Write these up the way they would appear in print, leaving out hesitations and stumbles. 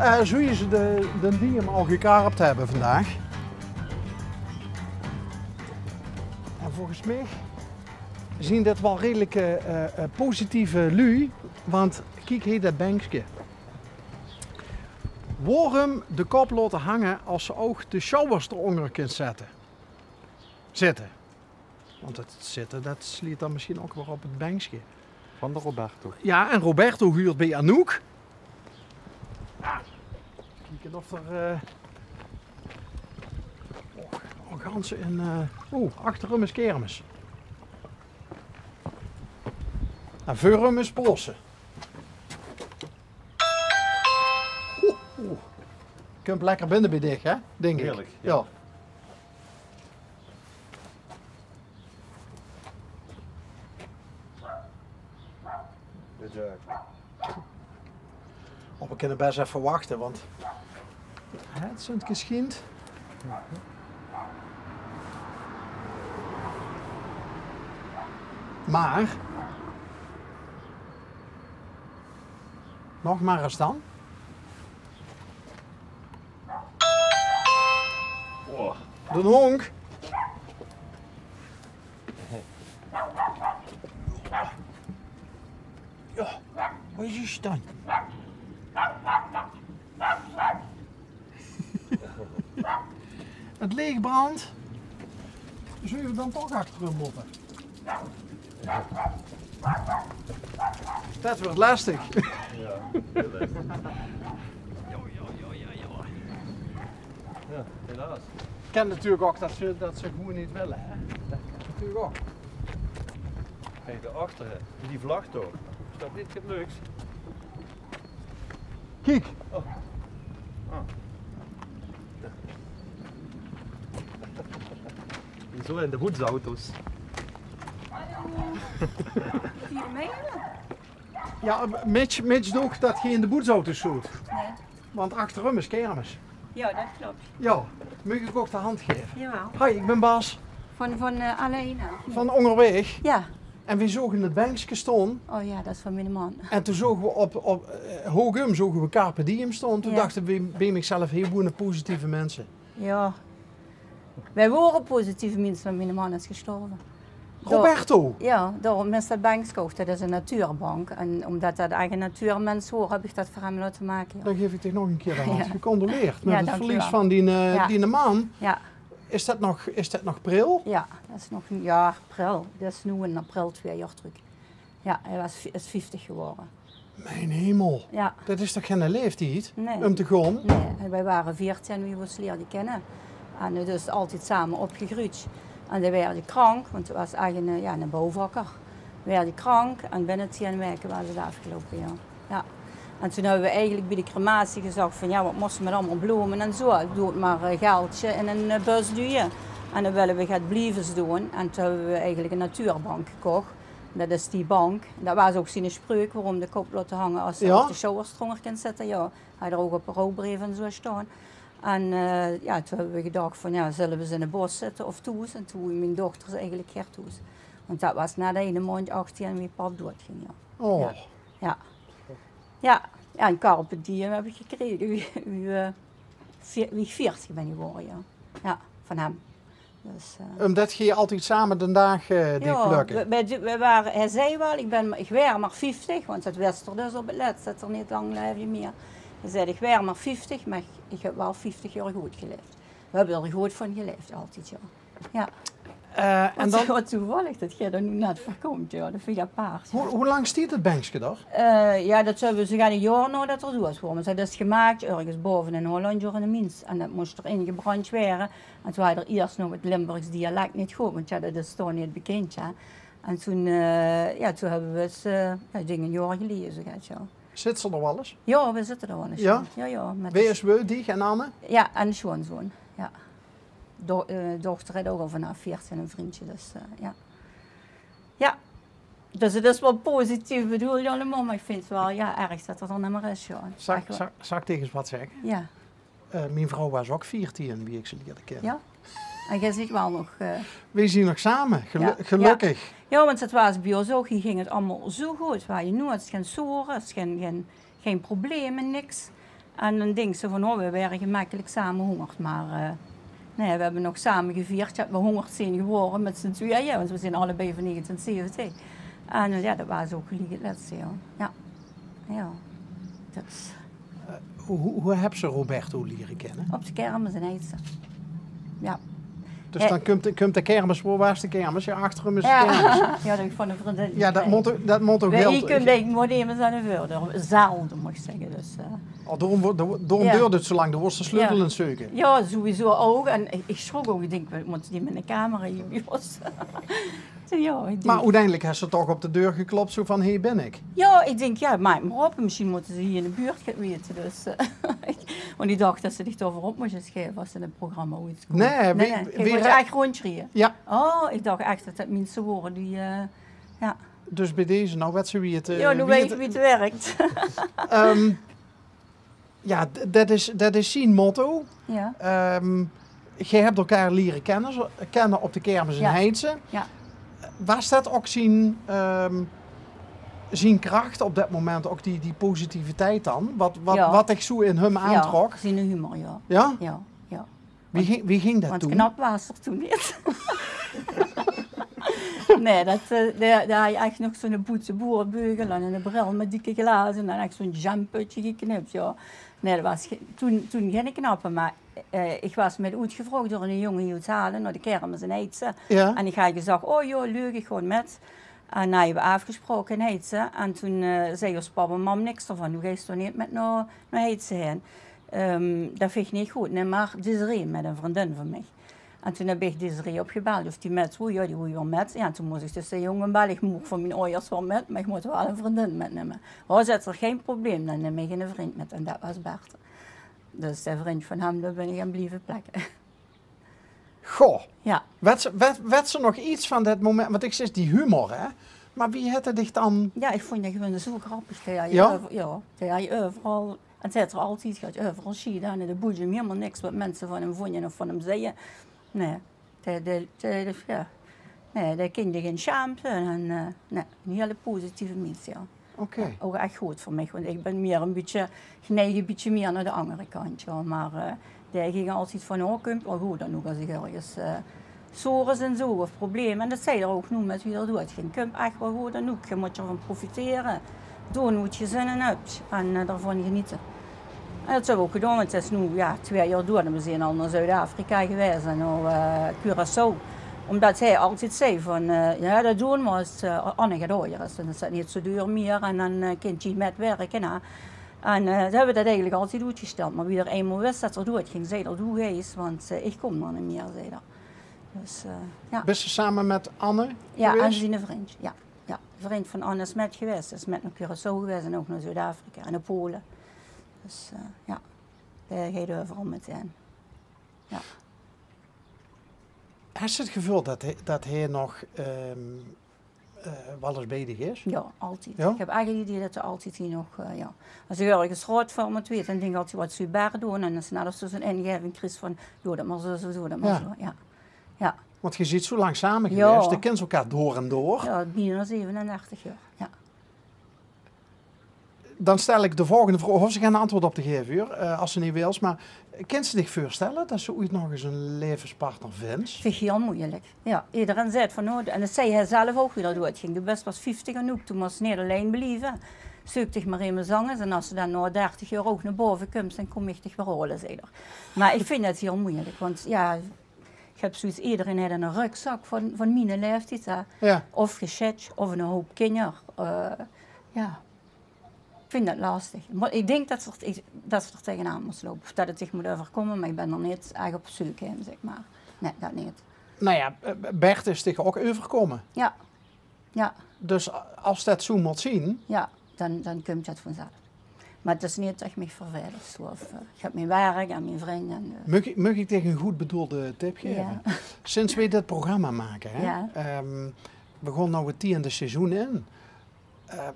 Zo je ze de diem al gekarpt hebben vandaag. En volgens mij zien dit wel redelijk positieve lui, want kijk hier dat bankje. Waarom de kop laten hangen als ze ook de showers eronder kunt zitten? Want het zitten, dat sliet dan misschien ook weer op het bankje. Van de Roberto. Ja, en Roberto huurt bij Anouk. Kijken of er ganzen in. Achter hem is kermis. En voor hem is Plossen. Je kunt lekker binnen bij dich, hè? Denk ik. Heerlijk, Ja. ja. Oh, we kunnen best even wachten, want het is geschiend. Maar, nog maar eens dan. Oh. De honk. Ja, wat is het dan? Het leegbrand. Zullen we dan toch achter hem moppen? Dat wordt lastig. Ja, heel leuk. Ja, helaas. Ik ken natuurlijk ook dat ze gewoon niet willen, hè? Dat is natuurlijk ook. Kijk, daarachter, hè. Die vlag toch. Is dat niet gelukt? Kijk. Oh. Ah. Zo in de hoedsauto's. Vier meter? Ja, Mitch doet dat je in de boetsauto's doet. Nee. Want achter hem is kermis. Ja, dat klopt. Ja, mag ik ook de hand geven? Jawel. Hoi, ik ben Bas Van Alena. van Onderweg. Ja. En we zogen het bankje staan. Oh ja, dat is van mijn man. En toen zogen we op Hoogum zogen we Carpe Diem staan. Toen Ja. dachten we bij mezelf heel goede positieve mensen. Ja. Wij waren positieve mensen, maar mijn man is gestorven. Roberto! Ja, daarom is dat bankskocht. Dat is een natuurbank. En omdat dat eigen natuurmens hoort, heb ik dat voor hem laten maken. Ja. Dan geef ik dich nog een keer de hand. Ja. Gecondoleerd met Ja, het dankjewel. verlies van die man. Ja. Is dat nog pril? Ja, dat is nog een jaar april. Dat is nu in april 2 jaar terug. Ja, hij is 50 geworden. Mijn hemel. Ja. Dat is toch geen leeftijd Nee. om te gaan? Nee, wij waren 14 wie we ons leerden kennen. En dus altijd samen opgegroeid. En dan werden krank, want het was eigenlijk een bouwvakker. We werden krank en binnen 10 weken waren ze afgelopen. Ja. Ja. En toen hebben we eigenlijk bij de crematie gezegd van ja, wat moesten we met allemaal bloemen en zo. Doe het maar geldje in een bus duwen. En dan willen we het blijven doen. En toen hebben we eigenlijk een natuurbank gekocht. Dat is die bank. Dat was ook zijn spreuk waarom de kop laten hangen als Ja? de showers eronder kan zitten. Ja, hij er ook op een rouwbrief en zo staan. En toen hebben we gedacht van ja, zullen we ze in het bos zitten of thuis? En toen mijn dochter is eigenlijk thuis. Want dat was na de ene maand 18 en mijn pap doodging. Ja. Oh. Ja. Ja. Ja, ja, een Carpe Diem heb ik gekregen. Wie 40 ben je geworden, ja. Ja, van hem. Dus, Omdat je altijd samen de dag die plukken. we waren, hij zei wel, ik werd maar 50, want het wist er dus op het let, dat er niet lang leefde meer. Hij zei, ik werd maar 50, maar ik heb wel 50 jaar goed geleefd. We hebben er goed van geleefd, altijd, ja. Ja. En dan, Wat toevallig dat jij er nu net voorkomt, ja, dat vind ik apart. Ja. hoe lang stiet het bankje daar? Ja, dat zullen we, ze gaan een jaar nadat er dood worden. Dat is gemaakt ergens boven in Holland door een mens. En dat moest er ingebrand worden. En toen had er eerst nog het Limburgs dialect niet goed, want ja, dat is toch niet bekend. Ja. En toen, toen hebben we het, ik denk een jaar geleden zo gaat, ja. Zit ze er wel eens? Ja, we zitten er wel eens. Ja? Ja, met Wie is we, die en Anne? ja, en de schoonzoon. Ja. Dochter had ook al vanaf 14 een vriendje, dus ja. Ja, dus het is wel positief bedoeld allemaal, maar ik vind het wel erg dat er dan niet meer is. Ja. Zal ik tegen eens wat zeggen? Ja. Mijn vrouw was ook 14, wie ik ze leerde kennen. Ja. En jij ziet wel nog... We zien nog samen, Ja. gelukkig. Ja, want het was bij ons ook, hier ging het allemaal zo goed. Waar je nu, het is geen zorgen, het is geen problemen, niks. En dan denken ze van, oh, we werden gemakkelijk samen hongerd. Maar nee, we hebben nog samen gevierd dat we hongerd zijn geworden met z'n tweeën. Want we zijn allebei van 1970. En ja, dat was ook gelijk het laatste jaar. Ja. Ja. Dat is Hoe heb ze Roberto leren kennen? op de kermis in Heidse. Ja. Dus dan komt de kermis, waar was de kermis? Ja, achter hem is de Ja, kermis. ja, dat ik van een vriendin. Ja, dat moet ook wel. Je kunt denken, moet even aan de voordeur. Zelden, mag ik zeggen. Dus, Daarom Ja. duurde het zo lang, dan was de sleutel in het zoeken. ja, sowieso ook. En ik schrok ook. Ik denk, we moeten die met een camera hier bij ons. Ja, ik denk, Maar uiteindelijk heeft ze toch op de deur geklopt, zo van, hier ben ik. ja, ik denk, ja, maak maar op. Misschien moeten ze hier in de buurt gaan weten. Dus, want die dacht dat ze zich toch op moesten schrijven als ze in het programma ooit komen. Nee, wie- Kijk, wie- moet je echt rondschreeuwen. Ja, Oh, ik dacht echt dat dat mensen worden die, ja. dus bij deze, nou weet ze wie het... Ja, nu weet je wie het werkt. Ja, dat is zijn motto. Ja, Je hebt elkaar leren kennen op de kermis in Ja. Heidse. ja. Was dat ook zijn kracht op dat moment, ook die positiviteit dan? Ja. Wat ik zo in hem aantrok? Ja, zien de humor, ja. Ja? Ja, ja. Wie ging dat Want doen? knap was er toen niet. Nee, daar had je echt nog zo'n boetse boerenbeugel en een bril met dikke glazen en echt zo'n jamputje geknipt, ja. Nee, dat was toen geen knappe, maar ik was met uitgevraagd door een jongen hier te halen naar de kermis in Heidse. Ja. En ik had gezegd, oh joh, leuk, ik gewoon met. En dan hebben we afgesproken in Heidse. En toen zei ons papa en mam niks ervan. Hoe ga je toch niet met naar Heidse heen? Dat vind ik niet goed. Nee, maar Desiree met een vriendin van mij. En toen heb ik Desiree opgebeld of die met wil. Ja, die wil je wel met. Ja, en toen moest ik dus de jongen bellen. Ik moet van mijn ouders wel met, maar ik moet wel een vriendin metnemen. Oh, zet er geen probleem, dan neem ik een vriend met. En dat was Bert. Dus de vriend van hem, daar ben ik aan blijven plakken. Goh, Ja. werd ze nog iets van dat moment? Want ik zeg die humor, hè? Maar wie had het dan? Ja, ik vond dat gewoon zo grappig. Ja, Ja? ja, je overal, het zit er altijd, gaat je overal zie aan de boedje helemaal niks wat mensen van hem vonden of van hem zeggen. Nee, ja. Nee, daar kun je geen schaamte en nee, een hele positieve mens, ja. Oké. Ook echt goed voor mij, want ik ben meer een beetje, geneigd een beetje meer naar de andere kant, ja. Maar daar ging altijd van, oh, komt wel goed dan ook als ik ergens zorgen en zo of problemen. En dat zei er ook nu met wie er doet ging. Komt echt wel goed dan ook, je moet ervan profiteren. Doen wat je zin in hebt en daarvan genieten. En dat hebben we ook gedaan, want het is nu 2 jaar door en we zijn al naar Zuid-Afrika geweest en naar Curaçao. Omdat hij altijd zei van, ja dat doen we als Anne gaat ooit is. Dan is het niet zo duur meer en dan kun je met werken. Hè. En dan hebben we dat eigenlijk altijd uitgesteld. Maar wie er eenmaal wist dat er dood ging, zei dat doe eens, want ik kom er niet meer, zei dat. Dus, ja. Ben je samen met Anne Ja, en geweest? zijn vriend. Ja. Ja, de vriend van Anne is met geweest. Is met naar Curaçao geweest en ook naar Zuid-Afrika en naar Polen. Dus ja, daar gaat hij overal meteen. Ja. Heb je het gevoel dat hij nog wel eens bezig is? Ja, altijd. Ja? Ik heb eigenlijk het idee dat er altijd hier nog, ja. Als ik ergens rood van me weet, dan denk ik altijd wat ze bij doen. En dan snel of ze zo'n ingeving krijgt van, doe dat maar zo, dat maar Ja. zo. Ja. Ja. Want je ziet zo lang samen Ja. geweest, je kent elkaar door en door. Ja, bijna 37 jaar. Ja. Dan stel ik de volgende vraag, of ze gaan een antwoord op te geven, hoor, als ze niet wil. Maar kan ze zich voorstellen dat ze ooit nog eens een levenspartner vindt? Vind ik heel moeilijk. Ja, iedereen zei van, oh, en dat zei hij zelf ook weer dat het ging. De best was 50 en ook, toen was het niet alleen believen. Zoek dich maar in mijn zangers en als ze dan na 30 jaar ook naar boven komt, dan kom ik dich weer holen, zei er. Maar ik vind het heel moeilijk, want ja, ik heb zoiets, iedereen heeft een rugzak van mijn leeftijd. Hè. Ja. Of geschetst, of een hoop kinderen. Ja, ik vind dat lastig. Maar ik denk dat ze er tegenaan moet lopen, of dat het zich moet overkomen, maar ik ben er niet echt op zoek in, zeg maar. Nee, dat niet. Nou ja, Bert is zich ook overkomen. Ja, ja, Dus als dat zo moet zien, ja, dan komt dat vanzelf. Maar het is niet dat ik me vervelend. Of, ik heb mijn werk en mijn vrienden. mag ik tegen een goed bedoelde tip geven? Ja. Sinds we dit programma maken, hè, Ja. we gaan nou het 10e seizoen in,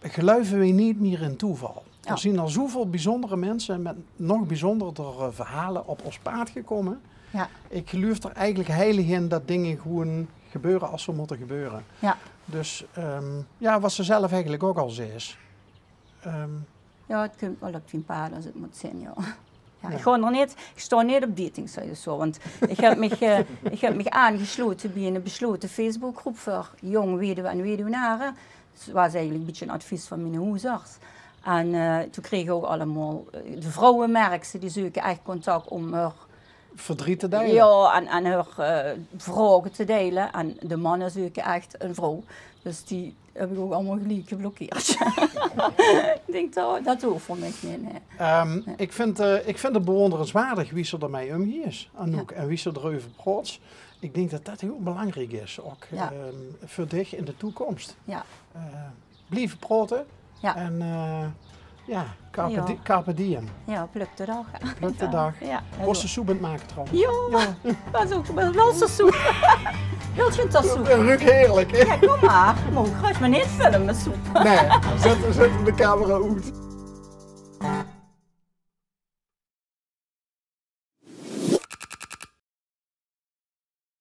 geloven we niet meer in toeval. Ja. Er zijn al zoveel bijzondere mensen met nog bijzondere verhalen op ons paard gekomen. Ja, Ik geloof er eigenlijk heilig in dat dingen gewoon gebeuren als ze moeten gebeuren. ja, Dus ja, wat ze zelf eigenlijk ook al zei is. Ja, het komt wel op die paden als het moet zijn, ja. Ja, ik sta niet op datingsites zo, want ik heb me aangesloten bij een besloten Facebookgroep voor jong weduwen en weduwnaren. Dat was eigenlijk een beetje een advies van mijn huisarts. En toen kregen we ook allemaal, de vrouwen merkten, die zoeken echt contact om haar verdriet te delen. Ja, en haar vragen te delen. En de mannen zoeken echt een vrouw. Dus die heb ik ook allemaal gelijk geblokkeerd. Ik denk, dat hoeft voor mij niet. Nee. Ik vind het bewonderenswaardig wie ze ermee omgaat, Anouk, en wie ze erover praat. Ik denk dat dat heel belangrijk is, ook voor dich in de toekomst. Ja. Blijven praten en carpe diem. Ja, pluk de dag. Pluk de dag. Ja, was de soep aan het maken trouwens? Ja, dat is ook wel zo soep. Wil je het soep? Dat ruikt heerlijk. Ja, kom maar. Moet ik me niet vullen met soep. Nee, zet de camera uit.